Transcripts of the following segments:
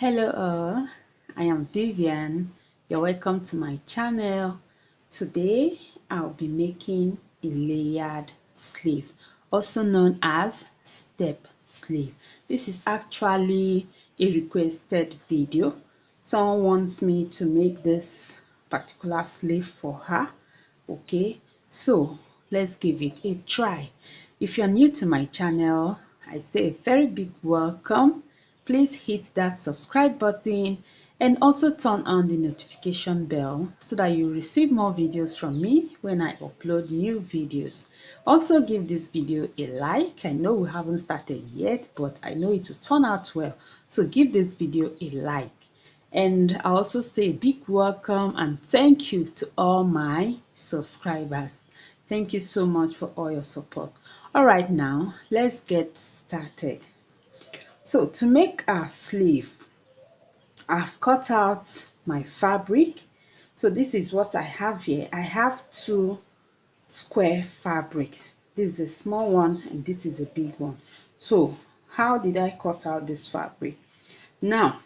Hello all, I am Vivian. You're welcome to my channel. Today I'll be making a layered sleeve, also known as step sleeve. This is actually a requested video. Someone wants me to make this particular sleeve for her. Okay, so let's give it a try. If you're new to my channel, I say a very big welcome. Please hit that subscribe button and also turn on the notification bell so that you receive more videos from me when I upload new videos. Also give this video a like. I know we haven't started yet, but I know it will turn out well. So give this video a like. And I also say a big welcome and thank you to all my subscribers. Thank you so much for all your support. All right, now let's get started. So to make our sleeve, I've cut out my fabric. So this is what I have here. I have two square fabrics. This is a small one and this is a big one. So how did I cut out this fabric? Now,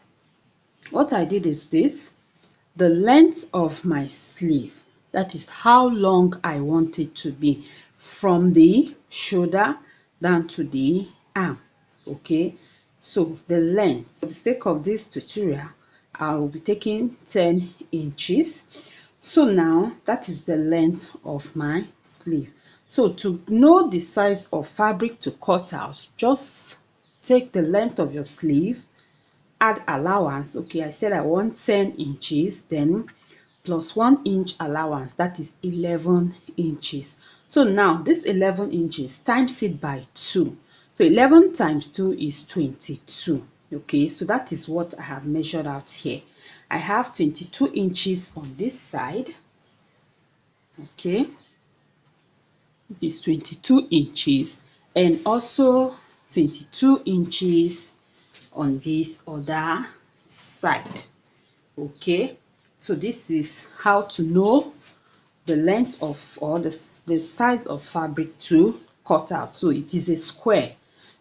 what I did is this. The length of my sleeve, that is how long I want it to be, from the shoulder down to the arm. Okay, so the length, for the sake of this tutorial, I will be taking 10 inches. So now that is the length of my sleeve. So to know the size of fabric to cut out, just take the length of your sleeve, add allowance. Okay, I said I want 10 inches, then plus 1 inch allowance, that is 11 inches. So now this 11 inches, times it by 2. So 11 times 2 is 22. Okay, so that is what I have measured out here. I have 22 inches on this side. Okay, this is 22 inches and also 22 inches on this other side. Okay, so this is how to know the length of, or the size of fabric to cut out. So it is a square,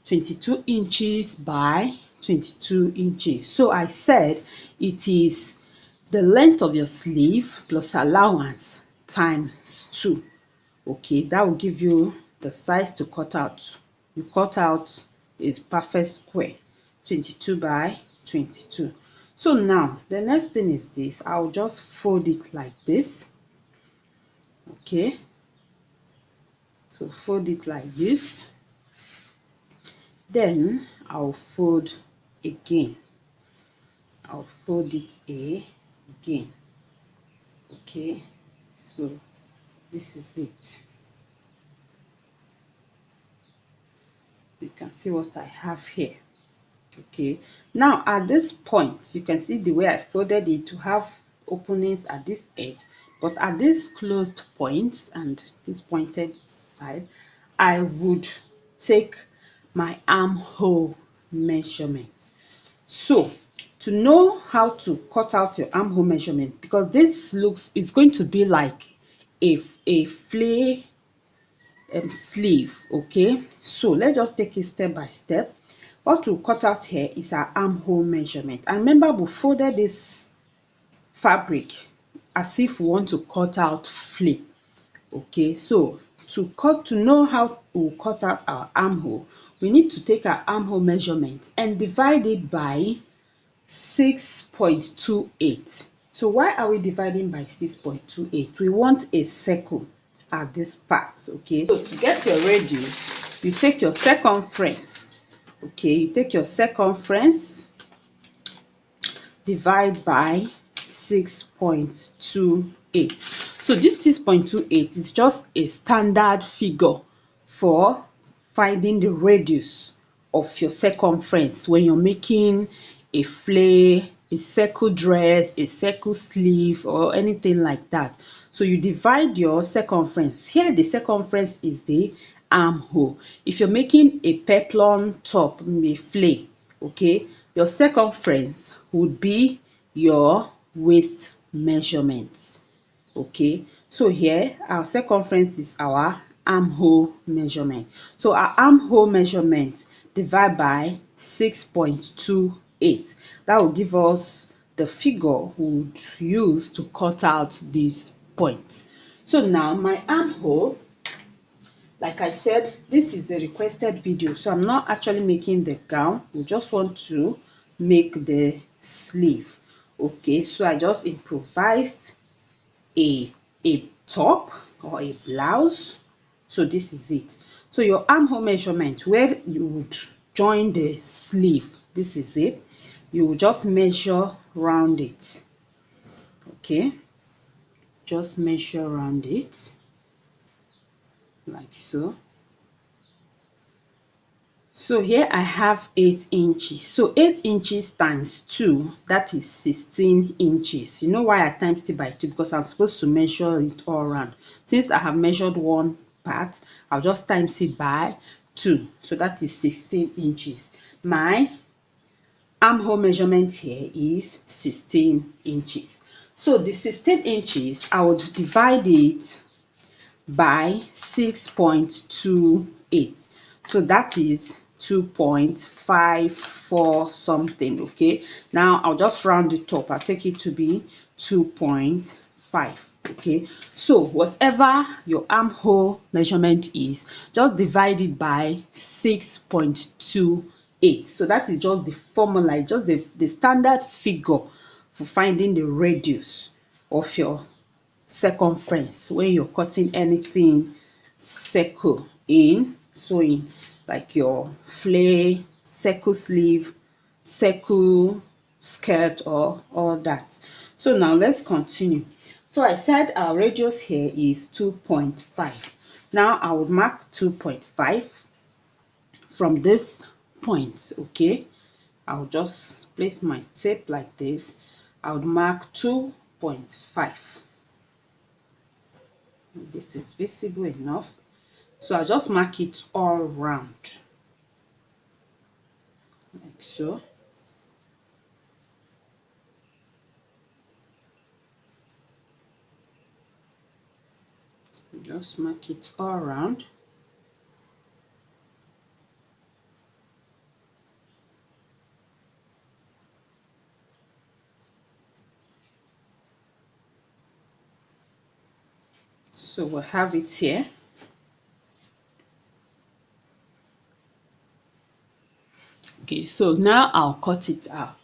22 inches by 22 inches. So I said it is the length of your sleeve plus allowance times 2. Okay, that will give you the size to cut out. You cut out a perfect square, 22 by 22. So now the next thing is this. I'll just fold it like this. Okay, so fold it like this. Then I'll fold again. I'll fold it again. Okay, so this is it. You can see what I have here. Okay, now at this point you can see the way I folded it to have openings at this edge, but at this closed points and this pointed side, I would take my armhole measurement. So to know how to cut out your armhole measurement, because this looks, it's going to be like a flay sleeve. Okay, so let's just take it step by step. What we'll cut out here is our armhole measurement. And remember, we folded this fabric as if we want to cut out flay. Okay, so to know how to cut out our armhole, we need to take our armhole measurement and divide it by 6.28. So why are we dividing by 6.28? We want a circle at this part. Okay, so to get your radius, you take your circumference. Okay, you take your circumference, divide by 6.28. So this 6.28 is just a standard figure for finding the radius of your circumference when you're making a flay, a circle dress, a circle sleeve, or anything like that. So you divide your circumference. Here the circumference is the armhole. If you're making a peplum top, a flay, okay, your circumference would be your waist measurements. Okay, so here our circumference is our armhole measurement. So our armhole measurement divide by 6.28. 8. That will give us the figure we would use to cut out these points. So now my armhole, like I said, this is a requested video, so I'm not actually making the gown. We just want to make the sleeve. Okay, so I just improvised a top or a blouse. So this is it. So your armhole measurement, where you would join the sleeve, this is it. You will just measure round it. Okay, just measure around it like so. So here I have 8 inches. So 8 inches times 2, that is 16 inches. You know why I times it by 2? Because I'm supposed to measure it all around. Since I have measured one part, I'll just times it by 2. So that is 16 inches. My armhole measurement here is 16 inches. So the 16 inches, I would divide it by 6.28. So that is 2.54 something. Okay, now I'll just round it up. I'll take it to be 2.5. Okay, so whatever your armhole measurement is, just divide it by 6.28. So that is just the formula, just the standard figure for finding the radius of your circumference when you're cutting anything circle in sewing, like your flare, circle sleeve, circle skirt, or all that. So now let's continue. So I said our radius here is 2.5. Now I would mark 2.5 from this point. Okay, I'll just place my tape like this. I would mark 2.5. This is visible enough, so I'll just mark it all round like so. Just mark it all around. So we'll have it here. Okay, so now I'll cut it out.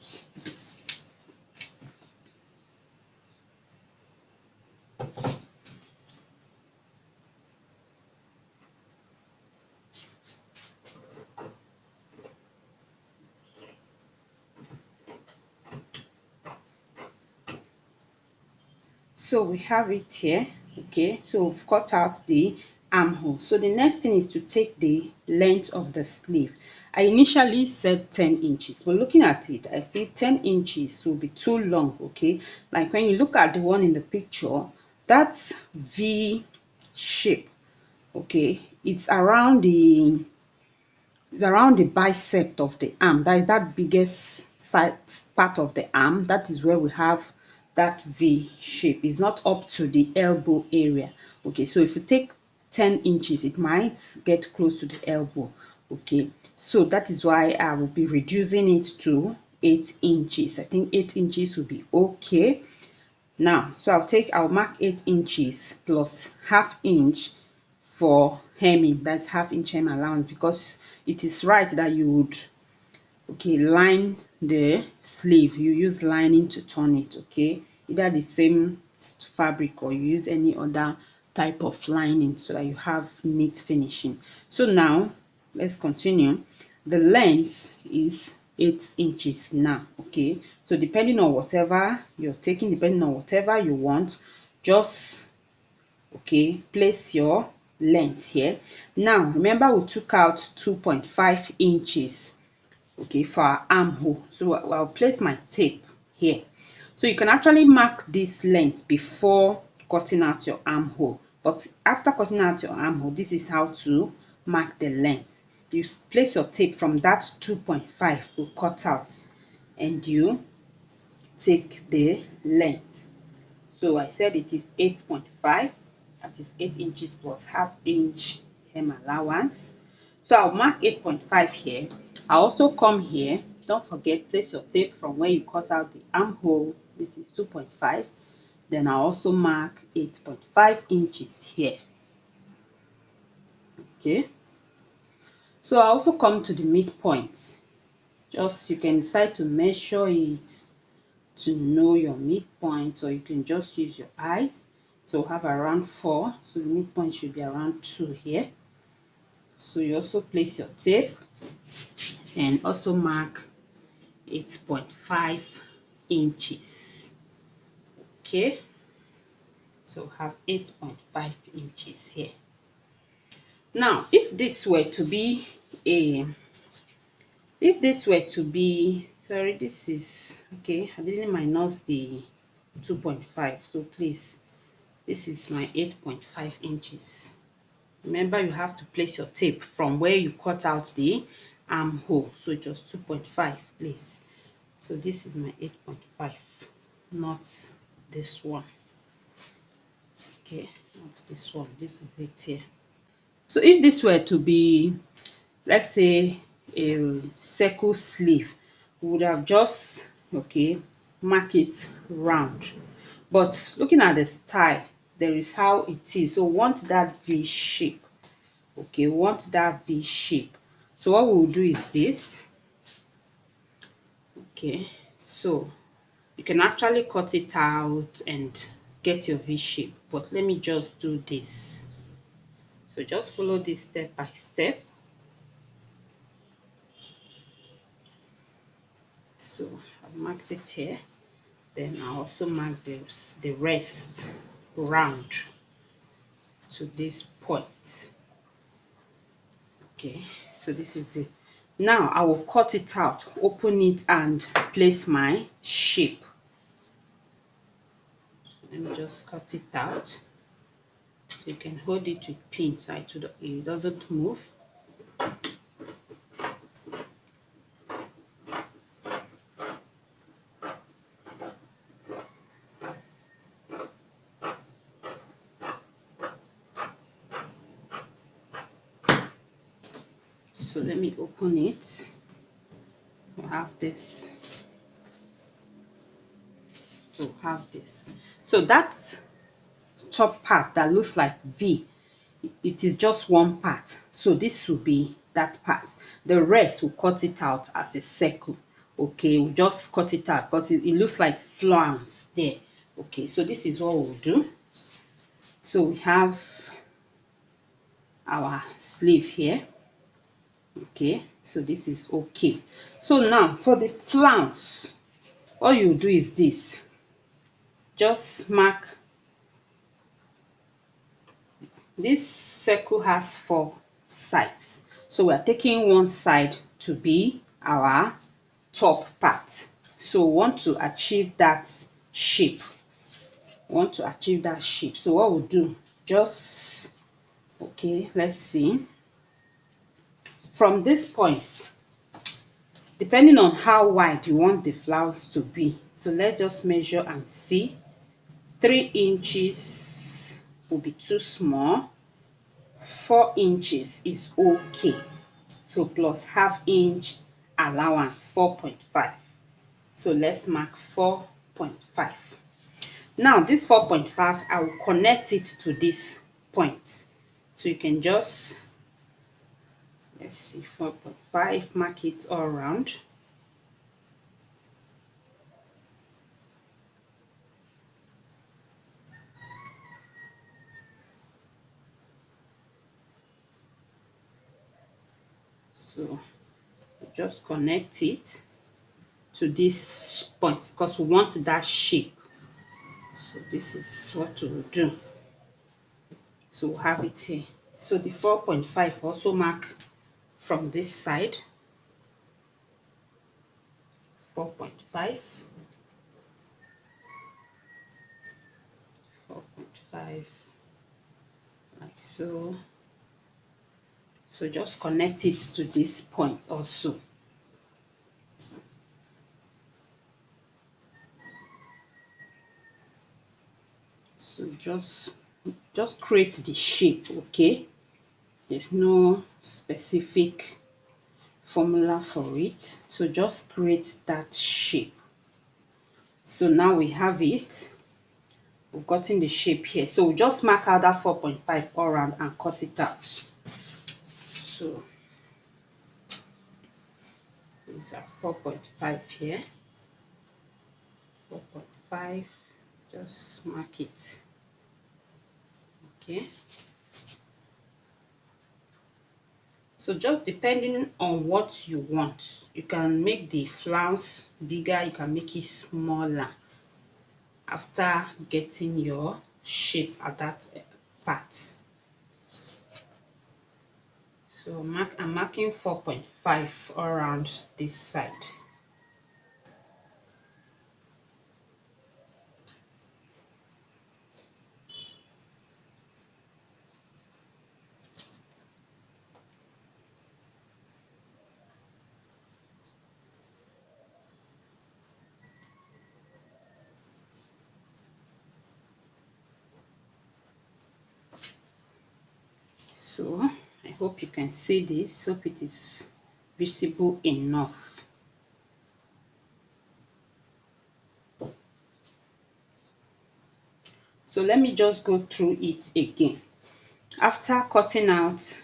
So we have it here. Okay, so we've cut out the armhole. So the next thing is to take the length of the sleeve. I initially said 10 inches, but looking at it, I feel 10 inches will be too long. Okay, like when you look at the one in the picture, that's V shape. Okay, it's around the bicep of the arm. That is that biggest side part of the arm. That is where we have that V shape. It's not up to the elbow area. Okay, so if you take 10 inches, it might get close to the elbow. Okay, so that is why I will be reducing it to 8 inches. I think 8 inches will be okay. Now, so I'll mark 8 inches plus half inch for hemming. That's half inch hem allowance, because it is right that you would line the sleeve. You use lining to turn it. Okay, either the same fabric or you use any other type of lining so that you have neat finishing. So now let's continue. The length is 8 inches now. Okay, so depending on whatever you're taking, depending on whatever you want, just place your length here. Now remember, we took out 2.5 inches for our armhole. So I'll place my tape here. So you can actually mark this length before cutting out your armhole, but after cutting out your armhole, this is how to mark the length. You place your tape from that 2.5 we cut out, and you take the length. So I said it is 8.5, that is 8 inches plus half inch hem allowance. So I'll mark 8.5 here. I also come here, don't forget, place your tape from where you cut out the armhole. This is 2.5. Then I also mark 8.5 inches here. Okay, so I also come to the midpoint. Just you can decide to measure it to know your midpoint, or you can just use your eyes. So have around 4, so the midpoint should be around 2 here. So you also place your tape and also mark 8.5 inches. Okay, so have 8.5 inches here. Now if this were to be sorry, this is okay, I didn't minus the 2.5, so please, this is my 8.5 inches. Remember, you have to place your tape from where you cut out the armhole, so it was 2.5, please. So this is my 8.5, not this one. Okay, not this one, this is it here. So if this were to be, let's say, a circle sleeve, we would have just mark it round. But looking at the style, there is how it is. So we want that V shape. Okay, we want that V shape. So what we'll do is this. Okay, so you can actually cut it out and get your V shape, but let me just do this. So just follow this step by step. So I've marked it here. Then I also mark the rest round to this point. Okay, so this is it. Now I will cut it out, open it, and place my shape. Let me just cut it out. So you can hold it with pin so it doesn't move. So let me open it. I have this. So have this. So that's top part that looks like V. It is just one part, so this will be that part. The rest will cut it out as a circle. Okay, we'll just cut it out because it looks like flounce there. Okay, so this is what we'll do. So we have our sleeve here. Okay, so this is okay. So now for the flounce, all you do is this. Just mark. This circle has 4 sides, so we are taking one side to be our top part. So we want to achieve that shape. So what we'll do, just let's see, from this point, depending on how wide you want the flounce to be, so let's just measure and see. 3 inches will be too small. 4 inches is okay. So plus half inch allowance, 4.5. So let's mark 4.5. Now this 4.5, I will connect it to this point. So you can just, let's see, 4.5, mark it all around. So just connect it to this point because we want that shape. So this is what we'll do. So we'll have it here. So the 4.5 also mark from this side. 4.5, 4.5, like so. So just connect it to this point also. So just create the shape. Okay, there's no specific formula for it. So just create that shape. So now we have it. We've gotten the shape here. So we'll just mark out that 4.5 all around and cut it out. So these are 4.5 here. 4.5. Just mark it. Okay. So just depending on what you want, you can make the flounce bigger, you can make it smaller after getting your shape at that part. So I'm marking 4.5 around this side. So I hope you can see this. Hope it is visible enough. So let me just go through it again. After cutting out,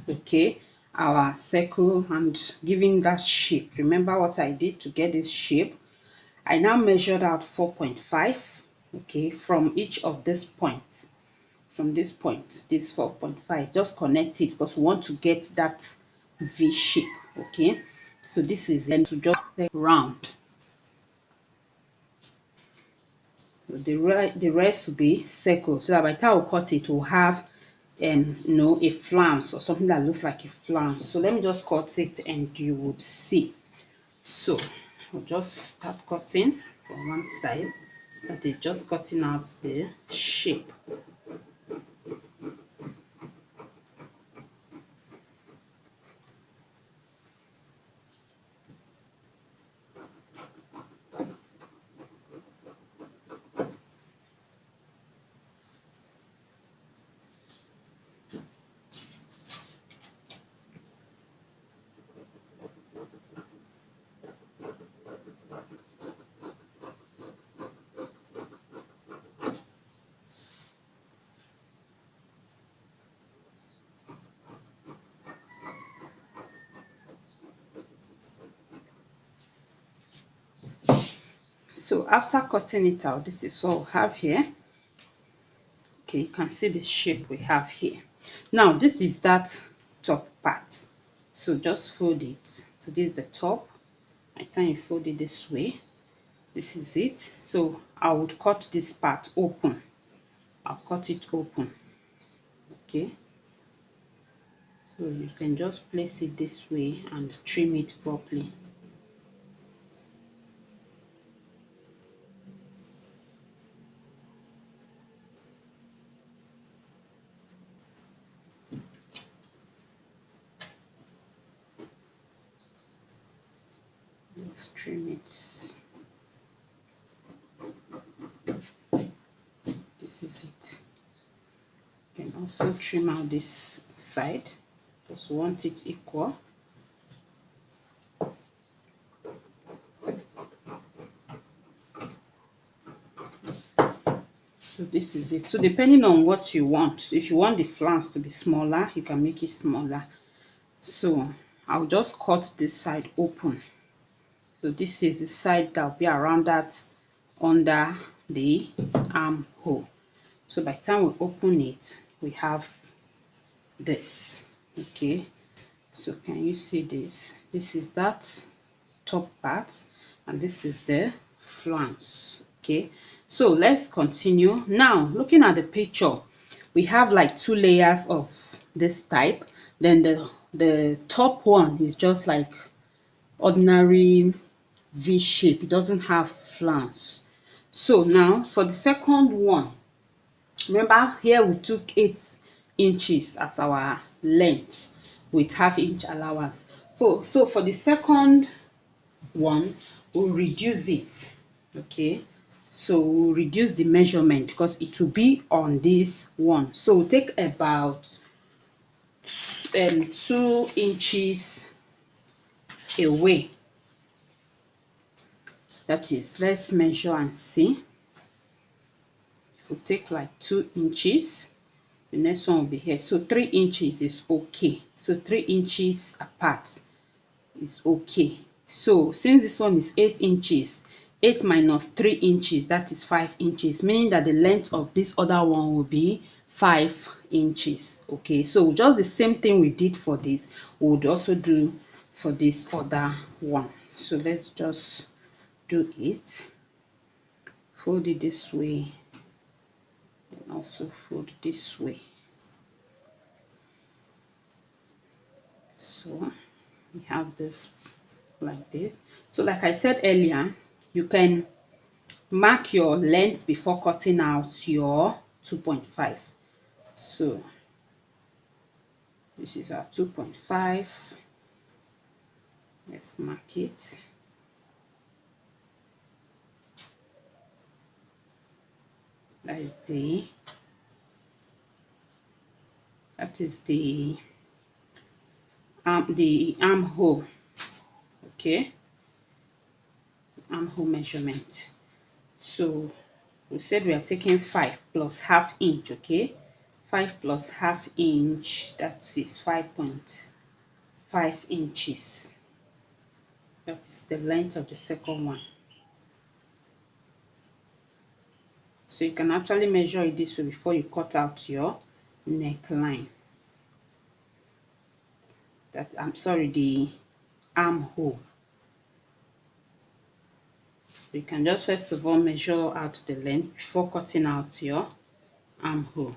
okay, our circle and giving that shape, remember what I did to get this shape? I now measured out 4.5, okay, from each of these points. From this point, this 4.5, just connect it because we want to get that V shape, okay? So this is then to just round. The rest will be circle, so that by the time we cut it, we'll have a flounce or something that looks like a flounce. So let me just cut it and you would see. So we'll just start cutting from one side. That is just cutting out the shape. So after cutting it out, this is what we have here. Okay, you can see the shape we have here. Now this is that top part. So just fold it. So this is the top. By the time you fold it this way, this is it. So I would cut this part open. I'll cut it open. Okay. So you can just place it this way and trim it properly. Let's trim it. This is it. You can also trim out this side. Just want it equal. So this is it. So depending on what you want, if you want the flounce to be smaller, you can make it smaller. So I'll just cut this side open. So this is the side that will be around that under the armhole. So by the time we open it, we have this. Okay, so can you see this? This is that top part and this is the flounce. Okay, so let's continue. Now looking at the picture, we have like two layers of this type. Then the top one is just like ordinary V shape. It doesn't have flounce. So now for the second one, remember here we took 8 inches as our length with half-inch allowance. So for the second one, we'll reduce it. Okay, so we'll reduce the measurement because it will be on this one. So we'll take about 2 inches away. That is, let's measure and see. We'll take like 2 inches. The next one will be here. So 3 inches is okay. So 3 inches apart is okay. So since this one is 8 inches, 8 minus 3 inches, that is 5 inches, meaning that the length of this other one will be 5 inches. Okay, so just the same thing we did for this, we would also do for this other one. So let's just do it. Fold it this way and also fold this way. So we have this like this. So like I said earlier, you can mark your length before cutting out your 2.5. So this is our 2.5. Let's mark it. That is the armhole. Okay, armhole measurement. So we said we are taking 5 plus half inch. Okay, 5 plus half inch, that is 5.5 inches. That is the length of the second one. So you can actually measure it this way before you cut out your neckline. I'm sorry, the armhole. You can just first of all measure out the length before cutting out your armhole.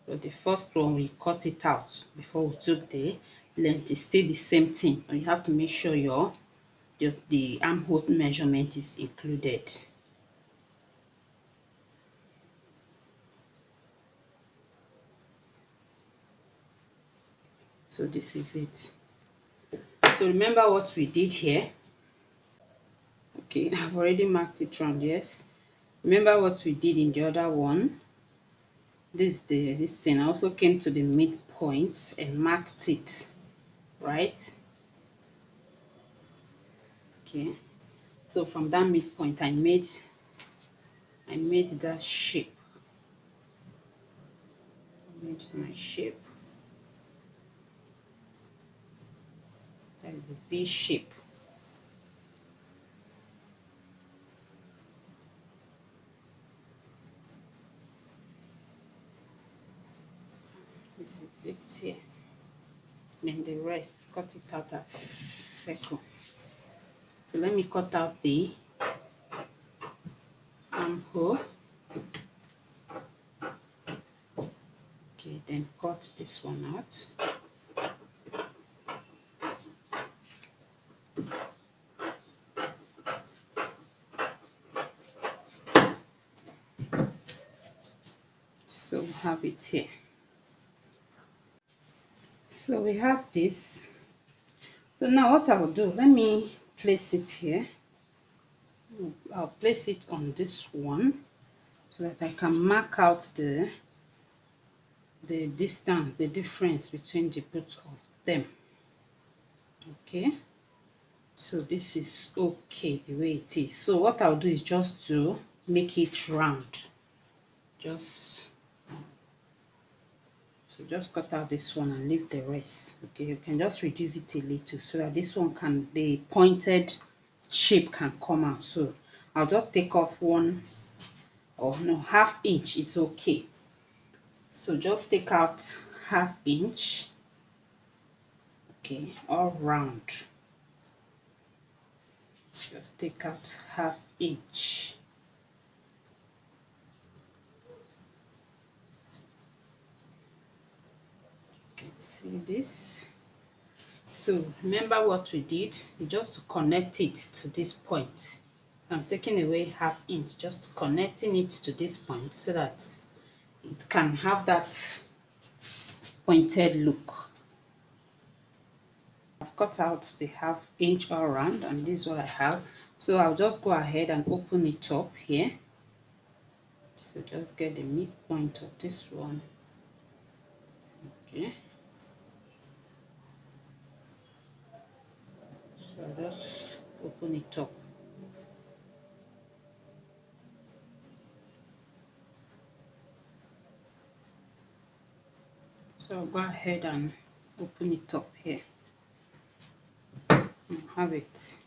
But the first one, we cut it out before we took the length. It's still the same thing, but you have to make sure the armhole measurement is included. So this is it. So remember what we did here. Okay, I've already marked it round. Yes, remember what we did in the other one. This thing, I also came to the midpoint and marked it, right? Okay, so from that midpoint I made that shape. I made my shape. That is a V shape. This is it here. Then the rest, cut it out as circle. So let me cut out the armhole. Okay, then cut this one out. So we have it here. So we have this. So now what I will do, let me place it here. I'll place it on this one so that I can mark out the distance, the difference between the both of them. Okay, so this is okay the way it is. So what I'll do is just to make it round. Just cut out this one and leave the rest. Okay, you can just reduce it a little so that this one can, the pointed shape can come out. So I'll just take off one, or no, half inch is okay. So just take out half inch. Okay, all round. Just take out half inch. You can see this. So remember what we did, just to connect it to this point. So I'm taking away half inch, just connecting it to this point so that it can have that pointed look. I've cut out the half inch all around, and this is what I have. So I'll just go ahead and open it up here. So just get the midpoint of this one. Okay. So I just open it up. So I'll go ahead and open it up here and have it.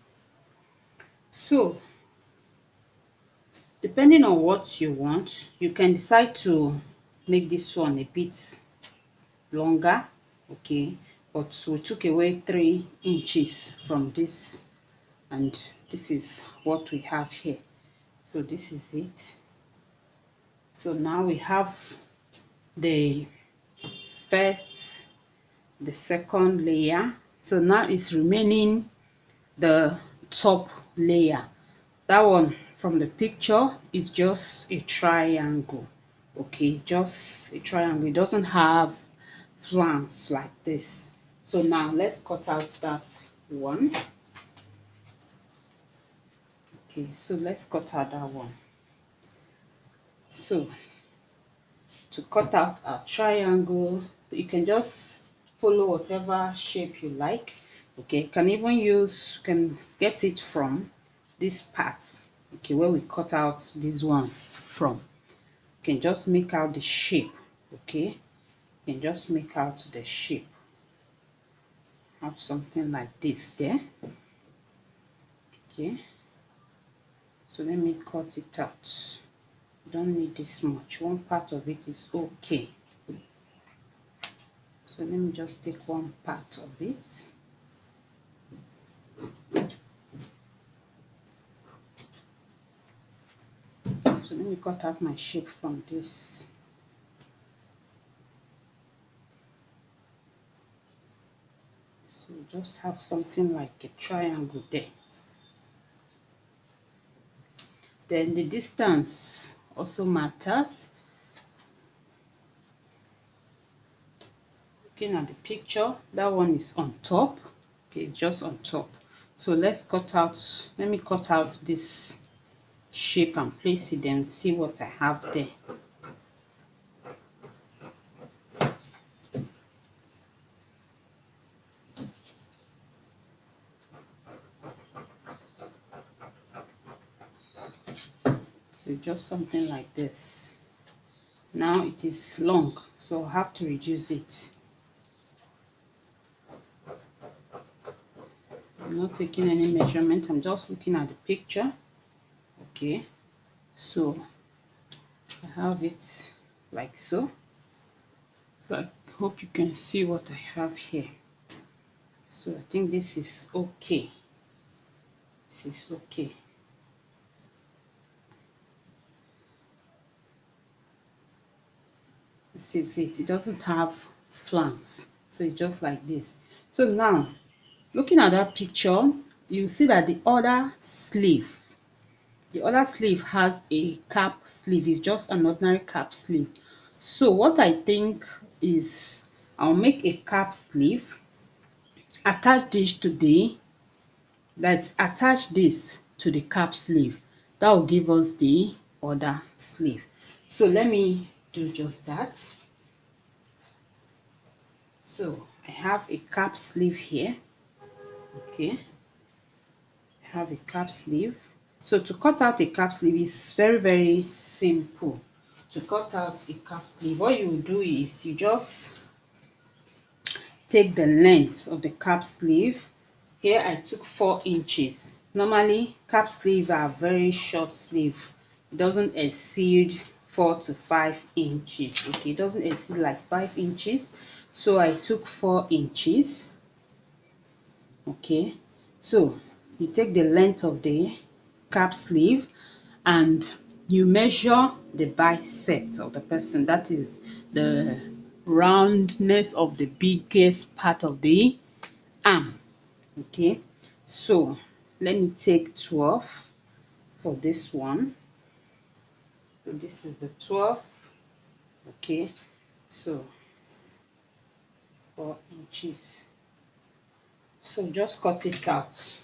So depending on what you want, you can decide to make this one a bit longer, okay, but we took away 3 inches from this, and this is what we have here. So this is it. So now we have the first, the second layer. So now it's remaining the top layer. That one from the picture is just a triangle, okay, just a triangle. It doesn't have flounce like this. So now let's cut out that one. Okay, so let's cut out that one. So to cut out a triangle, you can just follow whatever shape you like. Okay, you can even use, you can get it from this part, okay, where we cut out these ones from. You can just make out the shape, okay, you can just make out the shape. Have something like this there. Okay, so let me cut it out. Don't need this much, one part of it is okay. So let me just take one part of it. So let me cut out my shape from this. So just have something like a triangle there. Then the distance also matters. Looking at the picture, that one is on top, okay, just on top. So let's cut out, let me cut out this shape and place it and see what I have there. So just something like this. Now it is long, so I have to reduce it. I'm not taking any measurement, I'm just looking at the picture. Okay, so I have it like so. So I hope you can see what I have here. So I think this is okay. This is okay. This is it. It doesn't have flounce, so it's just like this. So now, looking at that picture, you see that the other sleeve has a cap sleeve. It's just an ordinary cap sleeve. So what I think is, I'll make a cap sleeve, attach this to the, let's attach this to the cap sleeve. That will give us the other sleeve. So let me do just that. So I have a cap sleeve here. Okay, I have a cap sleeve. So to cut out a cap sleeve is very simple. To cut out a cap sleeve, what you do is you just take the length of the cap sleeve. Here I took 4 inches. Normally cap sleeve are very short sleeve. It doesn't exceed 4 to 5 inches. Okay, it doesn't exceed like 5 inches. So I took 4 inches. Okay, so you take the length of the cap sleeve and you measure the bicep of the person. That is the roundness of the biggest part of the arm. Okay, so let me take 12 for this one. So this is the 12. Okay, so 4 inches. So just cut it out.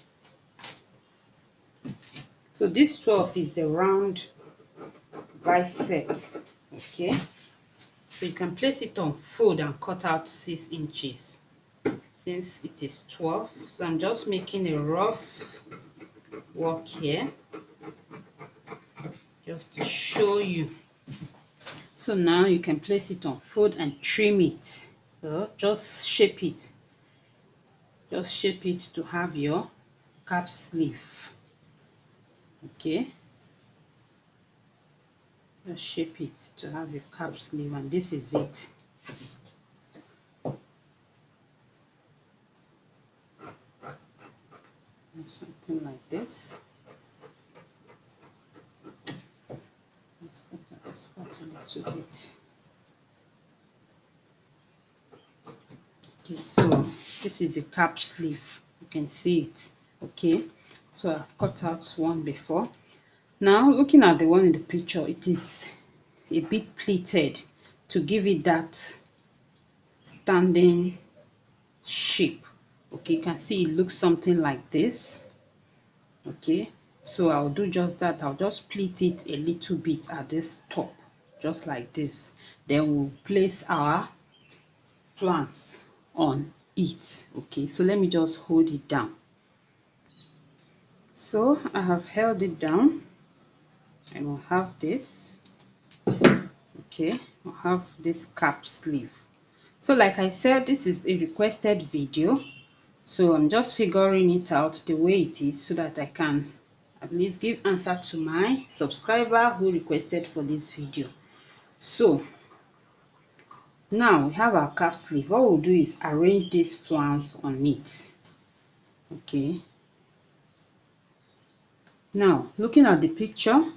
So this 12 is the round biceps. Okay, so you can place it on fold and cut out 6 inches. since it is 12. So I'm just making a rough work here just to show you. So now you can place it on fold and trim it. So just shape it. Just shape it to have your cap sleeve. Okay. Just shape it to have your cap sleeve, and this is it. Something like this. Let's cut out this part a little bit. Okay, so this is a cap sleeve. You can see it. Okay, so I've cut out one before. Now looking at the one in the picture, it is a bit pleated to give it that standing shape. Okay, you can see it looks something like this. Okay, so I'll do just that. I'll just pleat it a little bit at this top, just like this. Then we'll place our flounce on it. Okay, so let me just hold it down. So I have held it down, and we'll have this. Okay, we'll have this cap sleeve. So like I said, this is a requested video, so I'm just figuring it out the way it is so that I can at least give answer to my subscriber who requested for this video. So now we have our cap sleeve. What we'll do is arrange this flounce on it. Okay, now looking at the picture,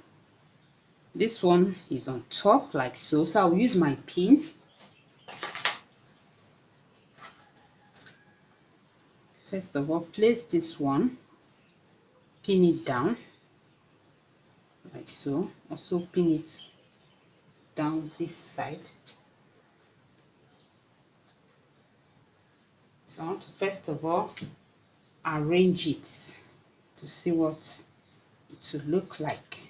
this one is on top like so. So I'll use my pin. First of all, place this one, pin it down like so. Also pin it down this side. So I want to first of all arrange it to see what it will look like.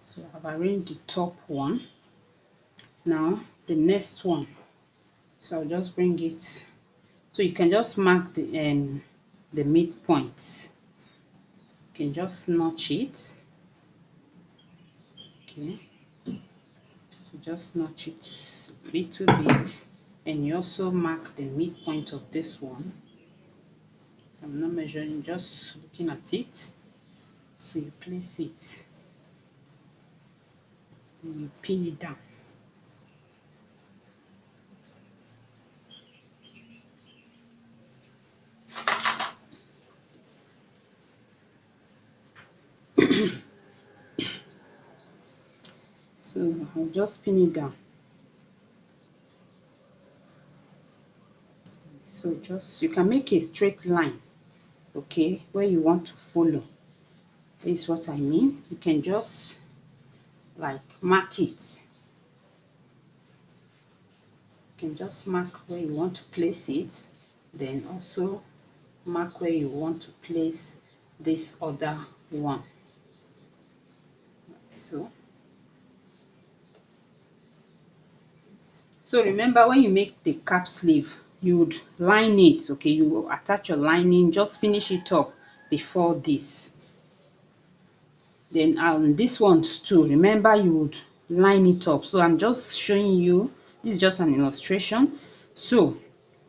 So I've arranged the top one. Now the next one. So I'll just bring it. So you can just mark the midpoint. You can just notch it. Okay. So just notch it a little bit, and you also mark the midpoint of this one. So I'm not measuring, just looking at it. So you place it, then you pin it down. So I'll just pin it down. So just, you can make a straight line, okay, where you want to follow. This is what I mean. You can just like mark it. You can just mark where you want to place it, then also mark where you want to place this other one, like so. So remember, when you make the cap sleeve, you would line it. Okay, you will attach your lining, just finish it up before this. Then on this one too, remember you would line it up. So I'm just showing you, this is just an illustration. So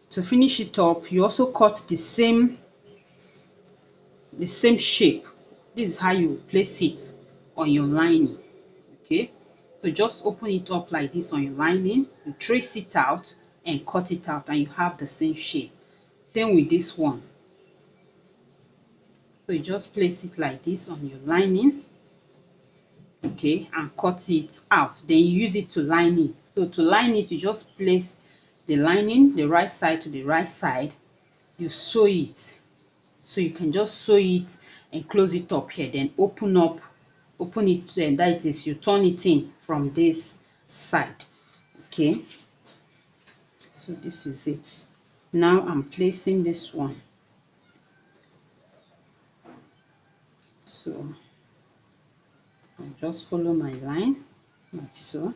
to finish it up, you also cut the same shape. This is how you place it on your lining. Okay, so just open it up like this on your lining, you trace it out and cut it out, and you have the same shape. Same with this one. So you just place it like this on your lining, okay, and cut it out. Then you use it to line it. So to line it, you just place the lining the right side to the right side, you sew it. So you can just sew it and close it up here, then open it, and that is, you turn it in from this side. Okay, so this is it. Now I'm placing this one. So I'll just follow my line like so,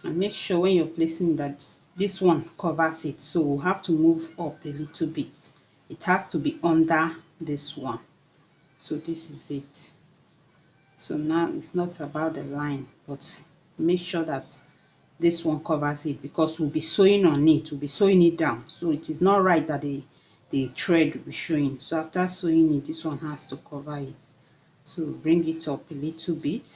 and make sure when you're placing that this one covers it, so we'll have to move up a little bit. It has to be under this one. So this is it. So now it's not about the line, but make sure that this one covers it, because we'll be sewing on it, we'll be sewing it down. So it is not right that the thread will be showing. So after sewing it, this one has to cover it. So bring it up a little bit.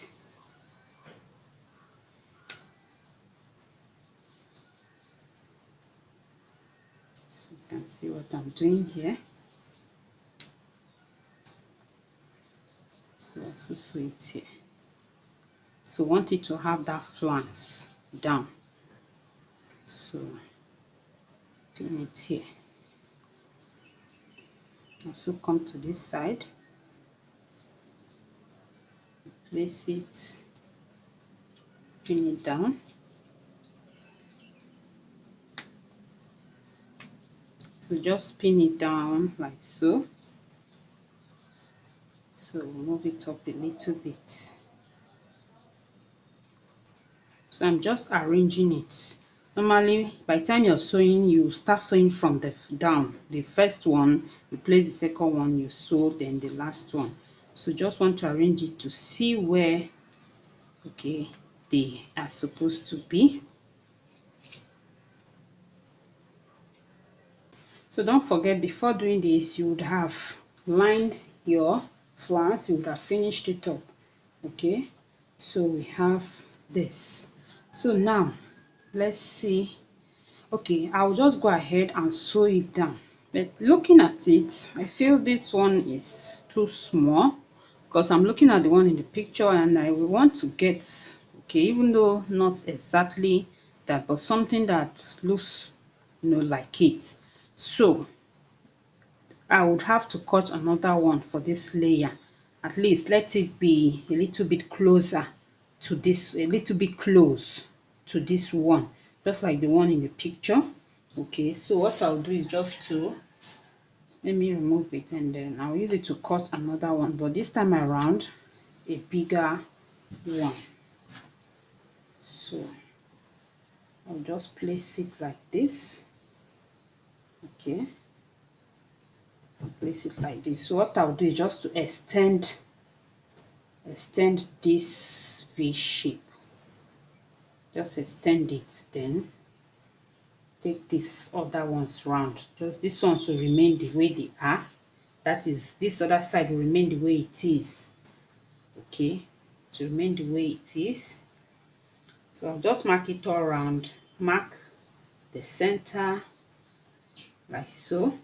So you can see what I'm doing here. So also sew it here. So want it to have that flounce down. So pin it here. Also come to this side, place it, pin it down. So just pin it down like so. So move it up a little bit. So I'm just arranging it. Normally, by the time you're sewing, you start sewing from the down. The first one, you place the second one, you sew, then the last one. So just want to arrange it to see where, okay, they are supposed to be. So don't forget, before doing this, you would have lined your flounce, you would have finished it up. Okay, so we have this. So now let's see. Okay, I'll just go ahead and sew it down. But looking at it, I feel this one is too small, because I'm looking at the one in the picture and I will want to get, okay, even though not exactly that, but something that looks, like it. So I would have to cut another one for this layer. At least let it be a little bit closer to this, a little bit close to this one, just like the one in the picture. Okay, so what I'll do is just to, let me remove it, and then I'll use it to cut another one, but this time around a bigger one. So I'll just place it like this. Okay, place it like this. So what I'll do is just to extend this V shape. Just extend it, then take these other ones round. Just this one will remain the way they are. That is, this other side will remain the way it is. Okay, to remain the way it is. So I'll just mark it all around, mark the center like so.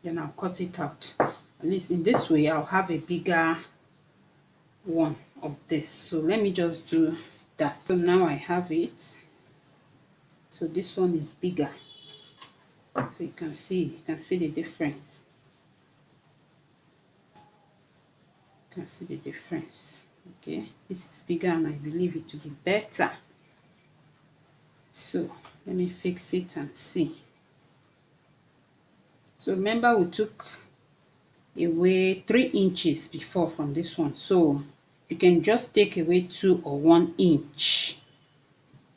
Then I'll cut it out. At least in this way, I'll have a bigger one of this. So let me just do that. So now I have it. So this one is bigger. So you can see the difference. You can see the difference. Okay, this is bigger and I believe it to be better. So let me fix it and see. So remember, we took away 3 inches before from this one, so you can just take away 2 or 1 inch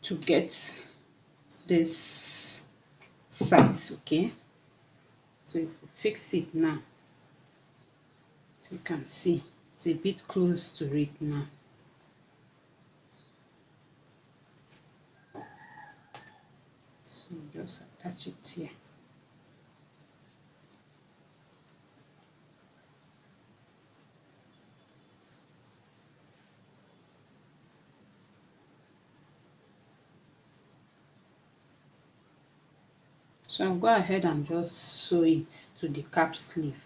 to get this size. Okay, so if we fix it now, so you can see it's a bit close to it now. So just attach it here. So I'll go ahead and just sew it to the cap sleeve.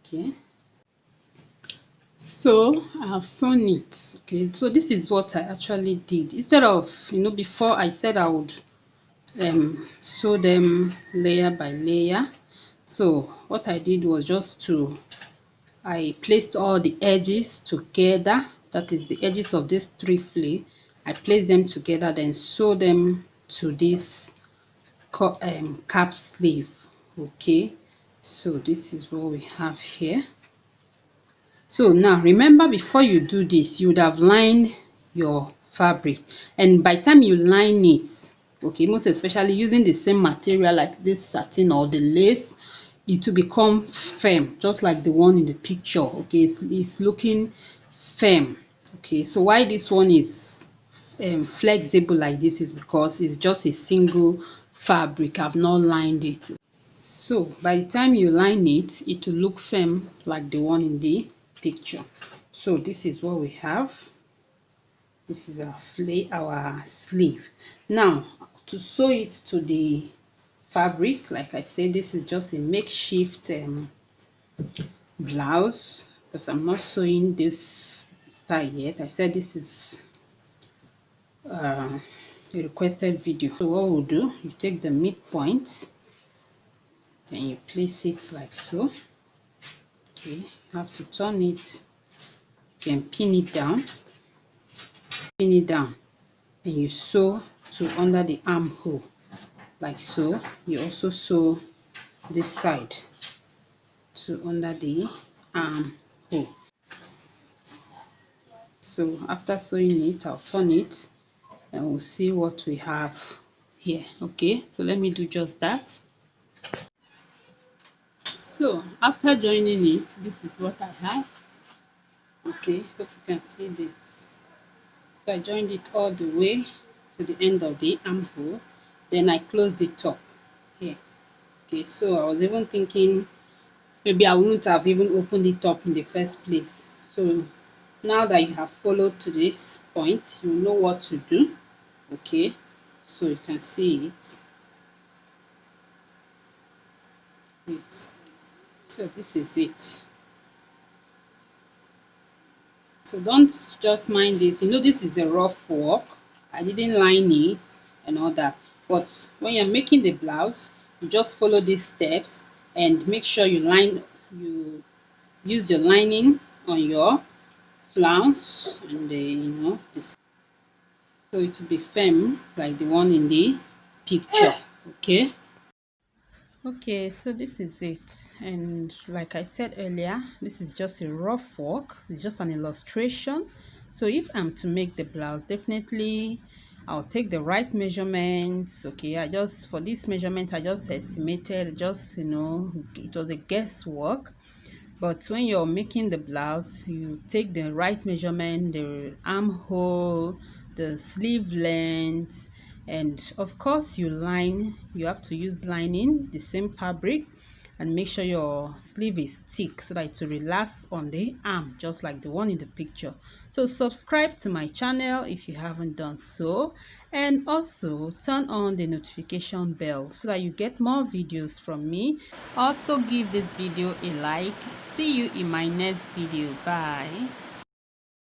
Okay, so I have sewn it. Okay, so this is what I actually did. Instead of, before I said I would sew them layer by layer. So what I did was just I placed all the edges together, that is the edges of these 3 flay. I placed them together, then sew them to this cap sleeve. Okay, So this is what we have here. So now remember, before you do this, you would have lined your fabric, and by the time you line it, okay, most especially using the same material like this satin or the lace, it will become firm, just like the one in the picture. Okay, it's looking firm. Okay, so why this one is flexible like this is because it's just a single fabric. I've not lined it. So by the time you line it, it will look firm like the one in the picture. So this is what we have. This is our sleeve. Now to sew it to the fabric, like I said, this is just a makeshift blouse, because I'm not sewing this style yet. I said this is a requested video. So what we'll do, you take the midpoint, then you place it like so. Okay, you have to turn it, you can pin it down, and you sew to under the armhole like so. You also sew this side to under the armhole. So after sewing it, I'll turn it and we'll see what we have here. Okay, so let me do just that. So after joining it, this is what I have. Okay, hope you can see this. So I joined it all the way to the end of the armhole, then I closed it up here. Okay, so I was even thinking maybe I wouldn't have even opened it up in the first place. So now that you have followed to this point, you know what to do. Okay, so you can see it. So this is it. So don't just mind this. You know, this is a rough work. I didn't line it and all that. But when you're making the blouse, you just follow these steps and make sure you use your lining on your flounce and this, so it will be firm like the one in the picture. Okay. Okay, so this is it, and like I said earlier, this is just a rough work. It's just an illustration. So if I'm to make the blouse, definitely I'll take the right measurements. Okay, for this measurement I just estimated, just it was a guesswork. But when you're making the blouse, you take the right measurement, the armhole, the sleeve length, and of course you have to use lining, the same fabric, and make sure your sleeve is thick so that it will relax on the arm, just like the one in the picture. So subscribe to my channel if you haven't done so, and also turn on the notification bell so that you get more videos from me. Also give this video a like. See you in my next video. Bye.